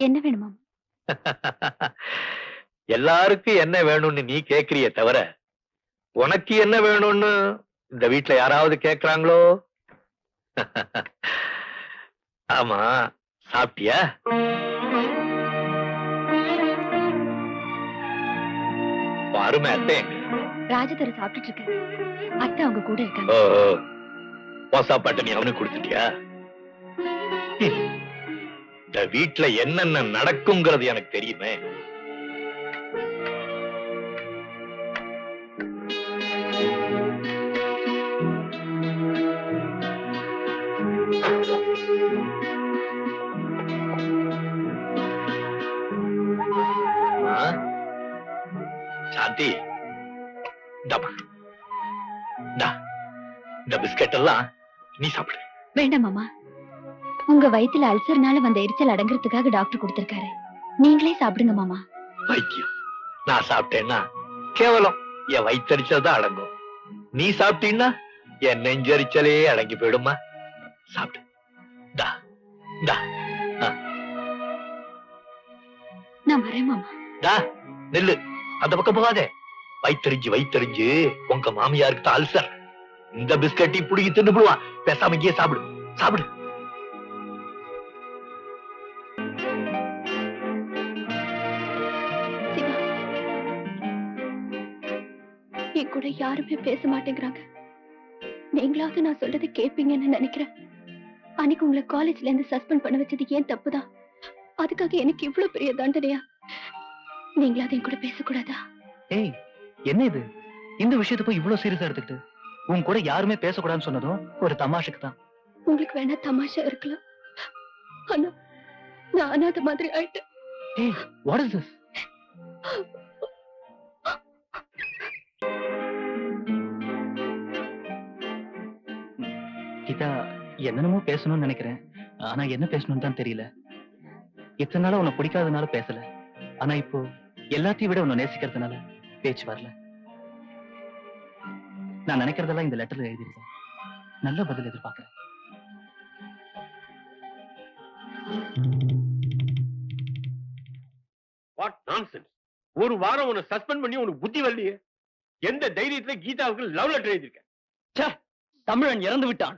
என்ன வேணுமா? எல்லாருக்கும் என்ன வேணும்னு நீ கேக்குறிய தவிர உனக்கு என்ன வேணும்னு இந்த வீட்டுல யாராவது கேக்குறாங்களோ? ஆமா, சாப்பிட்டியா? அருமை அத்தை ராஜதர சாப்பிட்டுட்டு இருக்க. அத்தை அவங்க கூட இருக்காங்க. சாப்பாட்டை நீ அவனுக்கு கொடுத்துட்டியா? இந்த வீட்டுல என்னென்ன நடக்குங்கிறது எனக்கு தெரியுமே. சாந்தி, இந்த பிஸ்கட் எல்லாம் நீ சாப்பிடு. வேண்டாம் மாமா, உங்க வயித்துல அல்சர்னால வந்த எரிச்சல் அடங்குறதுக்காக டாக்டர் கொடுத்திருக்காரு. நீங்களே சாப்பிடுங்க மாமா. வைத்தியம் நான் சாப்பிட்டேன்னா கேவலம் என் வயிற்றறிச்சல் தான் அடங்கும். நீ சாப்பிட்டீன்னா என் நெஞ்சரிச்சலே அடங்கி போயிடுமா. சாப்பிடு. நான் வரேன் மாமா. நெல்லு, அந்த பக்கம் போகாதே. வயிற்றறிஞ்சு உங்க மாமியாருக்கு தான் அல்சர். இந்த பிஸ்கட்டி புடுங்கி தின்னு போடுவான். பேசாம இங்கே சாப்பிடு சாப்பிடு. என் கூட யாருமே பேச மாட்டேங்கிறாங்க. நீங்களாவது நான் சொல்றது கேட்பீங்கன்னு நினைக்கிறேன். அன்னைக்கு உங்களை காலேஜ்ல இருந்து சஸ்பெண்ட் பண்ண வச்சது ஏன் தப்புதான். அதுக்காக எனக்கு இவ்வளவு பெரிய தண்டனையா? நீங்களாவது என் கூட பேசக்கூடாதா? ஏய், என்ன இது? இந்த விஷயத்தை போய் இவ்வளவு சீரியஸா எடுத்துக்கிட்டு உன் கூட யாருமே பேசக்கூடாதுன்னு சொன்னதும் ஒரு தமாஷுக்கு தான். உங்களுக்கு வேணா தமாஷா இருக்கலாம், ஆனா நான் அனாதை மாதிரி ஆயிட்டேன். ஏய், வாட் இஸ் திஸ்? கீதா, என்னென்னமோ பேசணும்னு நினைக்கிறேன். ஆனா என்ன பேசணும்னு தான் தெரியல. இத்தனை நாளா உன்னை பிடிக்காதனால பேசல. ஆனா இப்போ எல்லாத்தையும் விட உன்னை நேசிக்கிறதுனால பேச்சு வரல. நான் நினைக்கிறதெல்லாம் இந்த லெட்டர்ல எழுதியிருக்கேன். நல்ல பதில் எதிர்பார்க்கிறேன். What nonsense! ஒரு வாரம் உன்னை சஸ்பெண்ட் பண்ணி உனக்கு புத்தி வரலையே. எந்த தைரியத்துல கீதாவுக்கு லவ் லெட்டர் எழுதியிருக்க? தமிழன் இறந்து விட்டான்.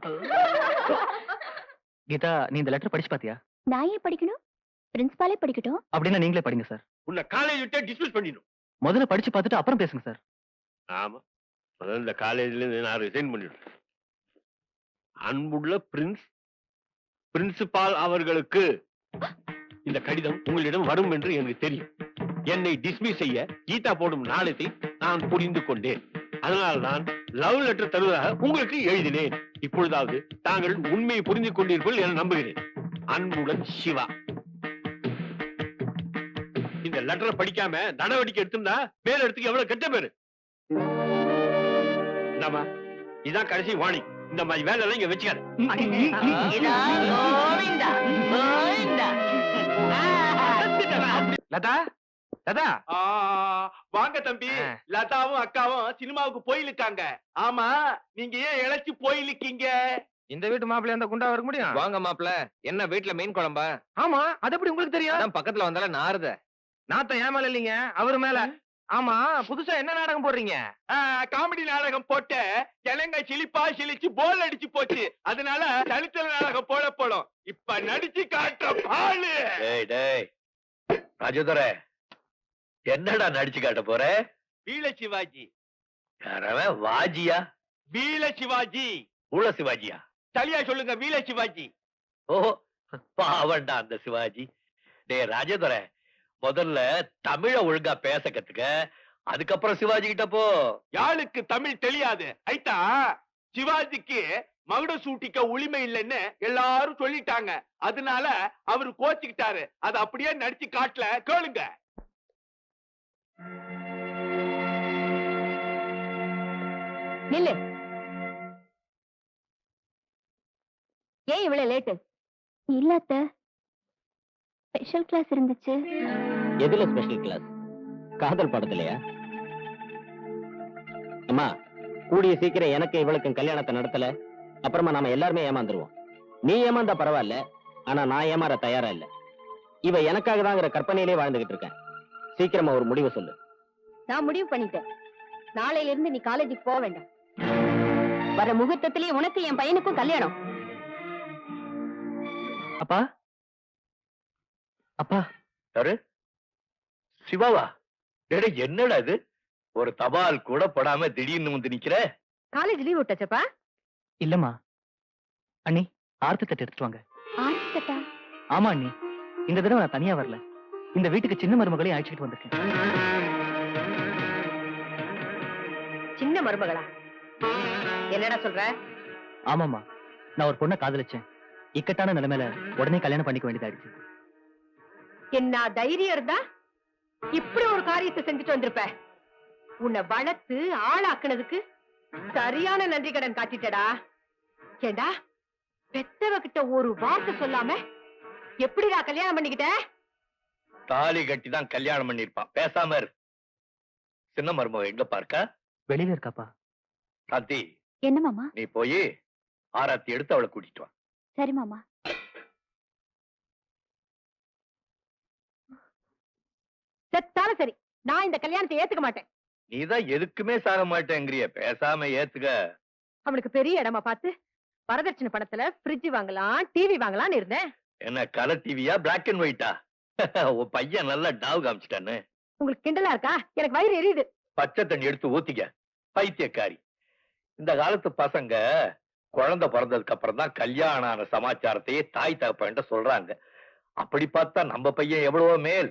கீதா, நீ இந்த லெட்டர் படிச்சு பாத்தியா? நான் ஏன் படிக்கணும்? பிரின்சிபாலே படிக்கட்டும். அப்படின்னா நீங்களே படிங்க சார். உன்னை காலேஜ் விட்டே டிஸ்மிஸ் பண்ணிடும். முதல்ல படிச்சு பார்த்துட்டு அப்புறம் பேசுங்க சார். ஆமா, முதல்ல இந்த காலேஜ்ல இருந்து நான் ரிசைன் பண்ணிடுறேன். அன்புள்ள பிரின்சிபால் அவர்களுக்கு இந்த கடிதம் உங்களிடம் வரும் என்று எனக்கு தெரியும். என்னை டிஸ்மிஸ் செய்ய கீதா போடும் நாளத்தை நான் புரிந்து கொண்டேன். அதனால் நான் லவ் லெட்டர் தருவதாக உங்களுக்கு எழுதினேன். இப்பொழுதாவது தாங்கள் உண்மையை புரிந்து கொண்டீர்கள் என நம்புகிறேன். அன்புடன் சிவா. இந்த லெட்டரை படிக்காம நடவடிக்கை எடுத்திருந்தா மேல இடத்துக்கு எவ்வளவு கெட்ட பேரு. இதான் கடைசி வாணி. இந்த மாதிரி வேலை எல்லாம் இங்க வச்சுக்காத. லதா, லதா, வாங்க தம்பி. லதாவும் அக்காவும் சினிமாவுக்கு போயிருக்காங்க. ஆமா, நீங்க ஏன் இழைச்சு போயிருக்கீங்க? இந்த வீட்டு மாப்பிள்ள அந்த குண்டா வர முடியும்? வாங்க மாப்பிள்ள. என்ன வீட்டுல மீன் குழம்பா? ஆமா, அது எப்படி உங்களுக்கு தெரியும்? பக்கத்துல வந்தால நாறுத. நாத்தம் ஏன் மேல இல்லைங்க, அவரு மேல. ஆமா, புதுசா என்ன நாடகம் போடுறீங்க? காமெடி நாடகம் போட்ட ஜனங்க சிலிப்பா சிலிச்சு போல் அடிச்சு போச்சு. அதனால தனித்தல நாடகம் போடும். இப்ப நடிச்சு காட்டுற பாலு. ராஜதுரை, என்னடா நடிச்சு காட்ட போற? வீல சிவாஜி. யாரவன்? வாஜியா? வீல சிவாஜி. உள்ள சிவாஜியா? சரியா சொல்லுங்க, வீல சிவாஜி. ஓஹோ, பாவண்டா அந்த சிவாஜி. டே ராஜதுரை, முதல்ல தமிழ ஒழுங்கா பேச கத்துக்க, அதுக்கப்புறம் சிவாஜி கிட்ட போ. யாருக்கு தமிழ் தெரியாது. ஐட்டா, சிவாஜிக்கு மகுட சூட்டிக்க உரிமை இல்லைன்னு எல்லாரும் சொல்லிட்டாங்க. அதனால அவரு கோச்சுக்கிட்டாரு. அது அப்படியே நடிச்சு காட்டல. கேளுங்க. நில்லு. ஏன் இவ்வளவு லேட்டு? இல்ல அத்தை, ஸ்பெஷல் கிளாஸ் இருந்துச்சு. எதுல ஸ்பெஷல் கிளாஸ்? காதல் படத்துலயா? அம்மா, கூடிய சீக்கிரம் எனக்கு இவளுக்கும் கல்யாணத்தை நடத்தல, அப்புறமா நாம எல்லாருமே ஏமாந்துருவோம். நீ ஏமாந்தா பரவாயில்ல, ஆனா நான் ஏமாற தயாரா இல்ல. இவ எனக்காக தாங்கிற கற்பனையிலே வாழ்ந்துகிட்டு இருக்கேன். சீக்கிரமா ஒரு முடிவு சொல்லு. நான் முடிவு பண்ணிட்டேன். நாளையில இருந்து நீ காலேஜுக்கு போக வேண்டாம். வர முகூர்த்தத்திலேயே உனக்கு என் பையனுக்கும் கல்யாணம். அப்பா அப்பா யாரு? சிவாவா? டேடே, என்னடா இது? ஒரு தபால் கூட போடாம திடீர்னு வந்து நிக்கிற? காலேஜ் லீவ் விட்டாச்சப்பா? இல்லம்மா. அண்ணி, ஆர்த்தி தட்டு எடுத்துட்டு வாங்க. ஆர்த்தட்டா? ஆமா அண்ணி, இந்த தடவை நான் தனியா வரல. இந்த வீட்டுக்கு சின்ன மருமகளையும் அழைச்சிட்டு வந்திருக்கேன். சின்ன மருமகளா? என்னடா சொல்ற? ஆமாமா, நான் ஒரு பொண்ணை காதலிச்சேன். இக்கட்டான நிலைமையில உடனே கல்யாணம் பண்ணிக்க வேண்டியதாயிடுச்சு. என்ன தைரியம் இருந்தா இப்படி ஒரு காரியத்தை செஞ்சுட்டு வந்திருப்ப. உன்னை வளர்த்து ஆளாக்குனதுக்கு சரியான நன்றி கடன் காட்டிட்டடா. ஏண்டா, பெத்தவ கிட்ட ஒரு வார்த்தை சொல்லாம எப்படிடா கல்யாணம் பண்ணிக்கிட்ட? தாலி கட்டி தான் கல்யாணம் பண்ணிருப்பான். பேசாம இரு. சின்ன மருமக எங்க பார்க்க? வெளியில இருக்காப்பா. சாந்தி, என்ன மாமா? நீ போய் ஆராத்தி எடுத்து அவளை கூட்டிட்டு வா. சரி மாமா. செத்தாலும் சரி, நான் இந்த கல்யாணத்தை ஏத்துக்க மாட்டேன். நீதான் எதுக்குமே சாக மாட்டேங்கிறிய, பேசாம ஏத்துக்க. அவளுக்கு பெரிய இடமா பார்த்து வரதட்சணை பணத்துல ஃப்ரிட்ஜ் வாங்கலாம், டிவி வாங்கலாம்னு இருந்தேன். என்ன கலர் டிவியா, பிளாக் அண்ட் ஒயிட்டா? உன் பையன் நல்லா டாவு காமிச்சிட்டான்னு. உங்களுக்கு கிண்டலா இருக்கா? எனக்கு வயிறு எரியுது. பச்சை தண்ணி எடுத்து ஊத்திக்க, பைத்தியக்காரி. இந்த காலத்து பசங்க குழந்தை பிறந்ததுக்கு அப்புறம் தான் கல்யாணம் ஆன சமாச்சாரத்தையே தாய் தகப்பன்ட்ட சொல்றாங்க. அப்படி பார்த்தா நம்ம பையன் எவ்வளவோ மேல்.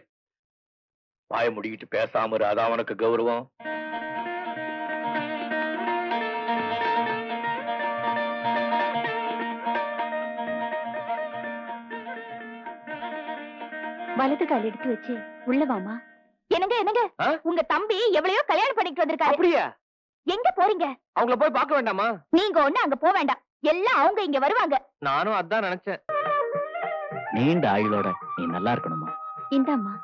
வாய முடிக்கிட்டு பேசாம இரு, அதான் அவனுக்கு கௌரவம். வலது கால் எடுத்து வச்சு உள்ள வாமா. என்னங்க என்னங்க, ஆ? உங்க தம்பி எவ்வளையோ கல்யாணம் பண்ணிட்டு வந்திருக்காரு. அப்படியா? எங்க போறீங்க? அவங்கள போய் பார்க்க வேண்டாமா? நீங்க ஒண்ணு அங்க போக வேண்டாம், எல்லாம் அவங்க இங்க வருவாங்க. நானும் அதான் நினைச்சேன். நீண்ட ஆயுளோட நீ நல்லா இருக்கணுமா. இந்தாம்மா.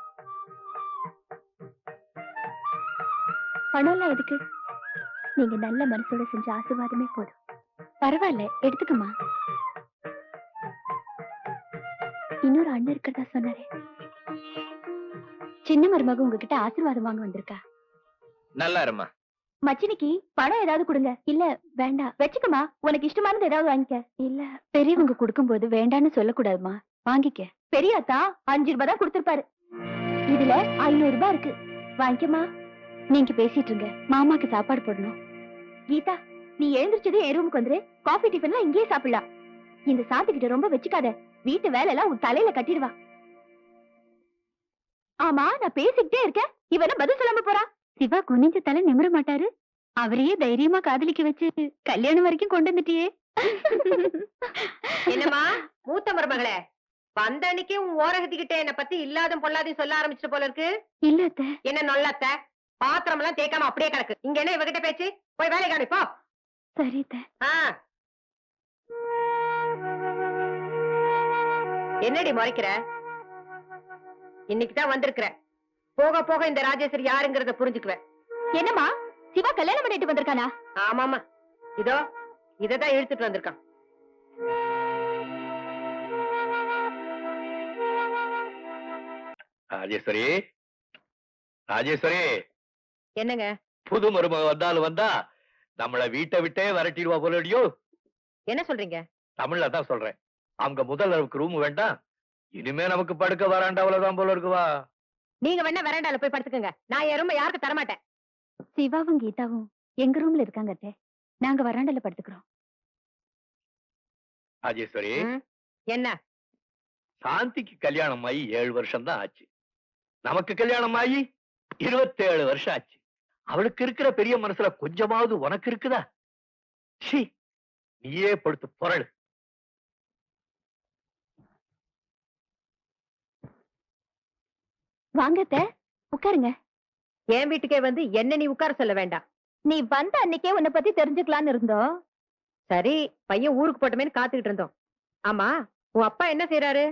பணம்லாம் எதுக்கு? நீங்க நல்ல மனசோட செஞ்ச ஆசீர்வாதமே போதும். பரவாயில்ல, எடுத்துக்கமா. இன்னொரு அண்ணன் இருக்கிறதா சொன்னாரே, சின்ன மருமக உங்ககிட்ட ஆசீர்வாதம் வாங்க வந்திருக்கா. நல்லா இருமா. மச்சினிக்கு பணம் ஏதாவது கொடுங்க. இல்ல வேண்டாம், வச்சுக்கமா. உனக்கு இஷ்டமானது ஏதாவது வாங்கிக்க. இல்ல, பெரியவங்க கொடுக்கும்போது வேண்டான்னு சொல்லக்கூடாதுமா, வாங்கிக்க. பெரியாத்தா 5 ரூபாய் தான் கொடுத்திருப்பாரு. இதுல 500 ரூபாய் இருக்கு, வாங்கிக்கமா. நீங்க பேசிட்டு இருங்க, மாமாக்கு சாப்பாடு போடணும். கீதா, நீ எழுந்திருச்சதே என் ரூமுக்கு வந்துரு. காஃபி டிஃபன்லாம் இங்கேயே சாப்பிடலாம். இந்த சாத்துக்கிட்ட ரொம்ப வச்சுக்காத, வீட்டு வேலை எல்லாம் உன் தலையில கட்டிடுவா. ஆமா, நான் பேசிக்கிட்டே இருக்கேன், இவன பதில் சொல்லாம போறா. சிவா குனிஞ்ச தலை நிமிர மாட்டாரு, அவரையே தைரியமா காதலிக்க வச்சு கல்யாணம் வரைக்கும் கொண்டு வந்துட்டியே. என்னம்மா மூத்த மருமகளே, வந்த அன்னைக்கே உன் ஓரகத்திக்கிட்ட என்ன பத்தி இல்லாத பொல்லாதையும் சொல்ல ஆரம்பிச்சிட்டு போல இருக்கு. இல்ல அத்தை. என்ன நொல்லத்த, பாத்திரம் எல்லாம் தேய்க்காம அப்படியே கிடக்கு. இங்க என்ன இவகிட்ட பேச்சு? போய் வேலை காணி போ. சரி அத்தை. ஆ. என்னடி முறைக்கிற? இன்னைக்குதான் வந்திருக்கிற, போக போக இந்த ராஜேஸ்வரி யாருங்கறத புரிஞ்சுக்குவேன். என்னம்மா, சிவா கல்யாணம் பண்ணிட்டு வந்திருக்கானா? ஆமாமா, இதோ இததான் இழுத்துட்டு வந்திருக்கான். ராஜேஸ்வரி, ராஜேஸ்வரி. என்னங்க? புது மருமக வந்தாலும் வந்தா நம்மள வீட்டை விட்டே விரட்டிடுவா போலடியோ. என்ன சொல்றீங்க? தமிழ்ல தான் சொல்றேன். அவங்க முதல் அளவுக்கு ரூம் வேண்டாம், இனிமே நமக்கு படுக்க வராண்டாவிலதான் போல இருக்குவா. நீங்க வேணா வெராண்டால போய் படுத்துக்கங்க, நான் என் ரூமை யாருக்கு தரமாட்டேன். சிவாவும் கீதாவும் எங்க ரூம்ல இருக்காங்க அத்தை, நாங்க வராண்டல படுத்துக்கிறோம். ராஜேஸ்வரி, என்ன? சாந்திக்கு கல்யாணம் ஆகி 7 வருஷம் தான் ஆச்சு. நமக்கு கல்யாணம் ஆகி 27 வருஷம் ஆச்சு. அவளுக்கு இருக்கிற பெரிய மனசுல கொஞ்சமாவது உனக்கு இருக்குதா? சீ, நீயே படுத்து புரளு. வாங்க அத்தை, உட்காருங்க. என் வீட்டுக்கே வந்து என்ன நீ உட்கார சொல்ல வேண்டாம். நீ வந்த அன்னைக்கே உன்னை பத்தி தெரிஞ்சுக்கலான்னு இருந்தோம். சரி, பையன் ஊருக்கு போட்டமேன்னு காத்துக்கிட்டு இருந்தோம். ஆமா, உன் அப்பா என்ன செய்யறாரு?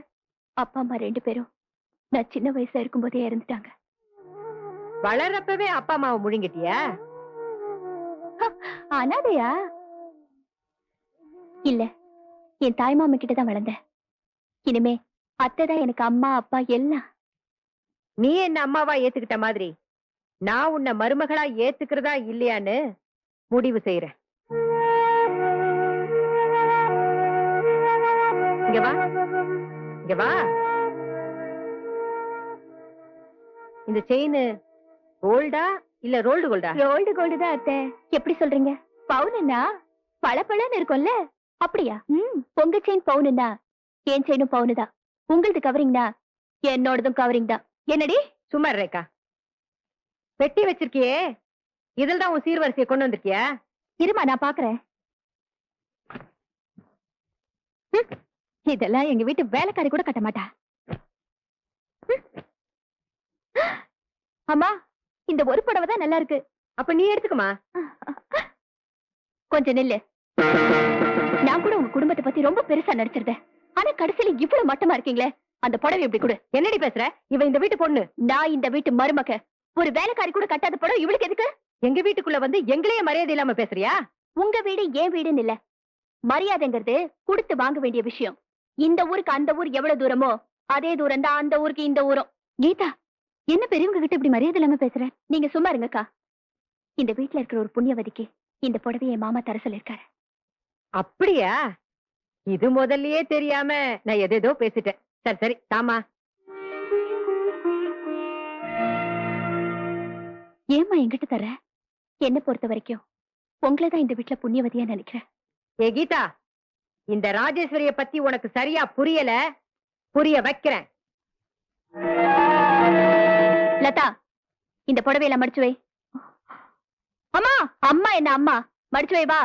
அப்பா அம்மா 2 பேரும் நான் சின்ன வயசா இருக்கும் போதே இறந்துட்டாங்க. வளர்றப்பவே அப்பா அம்மாவை முழுங்கிட்டியா? அனாதையா? இல்ல, என் தாய் மாமா கிட்டதான் வளர்ந்தேன். இனிமே அத்தைதான் எனக்கு அம்மா அப்பா எல்லாம். நீ என்ன அம்மாவா ஏத்துக்கிட்ட மாதிரி நான் உன்னை மருமகளா ஏத்துக்கிறதா இல்லையான்னு முடிவு செய்யறேன். இங்க வா, இங்க வா. இந்த செயின் கோல்டா இல்ல ரோல்டு கோல்டா? ரோல்டு கோல்டு தான் அத்தை. எப்படி சொல்றீங்க? பவுனுன்னா பளபளன்னு இருக்கும்ல, அப்படியா? உங்க செயின் பவுனுன்னா என் செயினும் பவுனு தான். உங்களது கவரிங்னா என்னோடதும் கவரிங் தான். என்னடி? சும்மா ரேக்கா, பெட்டி வச்சிருக்கியே, இதில் தான் உன் சீர்வரிசையை கொண்டு வந்திருக்கியா? இருமா நான் பாக்குறேன். இதெல்லாம் எங்க வீட்டு வேலைக்காரி கூட கட்ட மாட்டா. அம்மா, இந்த ஒரு புடவை தான் நல்லா இருக்கு. அப்ப நீ எடுத்துக்கமா. கொஞ்சம் நில்லு. நான் கூட உங்க குடும்பத்தை பத்தி ரொம்ப பெருசா நடிச்சிருந்தேன். ஆனா கடைசியில இவ்வளவு மட்டமா இருக்கீங்களே. அந்த புடவை எப்படி கொடு. என்னடி பேசுற? இவ இந்த வீட்டு பொண்ணு. நான் இந்த வீட்டு மருமக. ஒரு வேலைக்காரி கூட கட்டாத புடவை இவளுக்கு எதுக்கு? எங்க வீட்டுக்குள்ள வந்து எங்களையே மரியாதை இல்லாம பேசுறியா? உங்க வீடு ஏன் வீடுன்னு இல்ல, மரியாதைங்கிறது கொடுத்து வாங்க வேண்டிய விஷயம். இந்த ஊருக்கு அந்த ஊர் எவ்வளவு தூரமோ அதே தூரம் தான் அந்த ஊருக்கு இந்த ஊரும். கீதா, என்ன பெரியவங்க கிட்ட இப்படி மரியாதை இல்லாம பேசுற? நீங்க சும்மா இருங்கக்கா. இந்த வீட்டுல இருக்கிற ஒரு புண்ணியவதிக்கு இந்த புடவை என் மாமா தர சொல்லிருக்காரு. அப்படியா? இது முதல்லயே தெரியாம நான் எதேதோ பேசிட்டேன். சரி சரி தாமா. ஏமா என்கிட்ட தர? என்ன பொறுத்த வரைக்கும் உங்களைதான் இந்த வீட்டுல புண்ணியவதியா நினைக்கிறேன். ஏ கீதா, இந்த ராஜேஸ்வரிய பத்தி உனக்கு சரியா புரியல, புரிய வைக்கிறேன். லதா, இந்த புடவையில மடிச்சு வை. அம்மா, அம்மா என்ன அம்மா, மடிச்சு வை வா.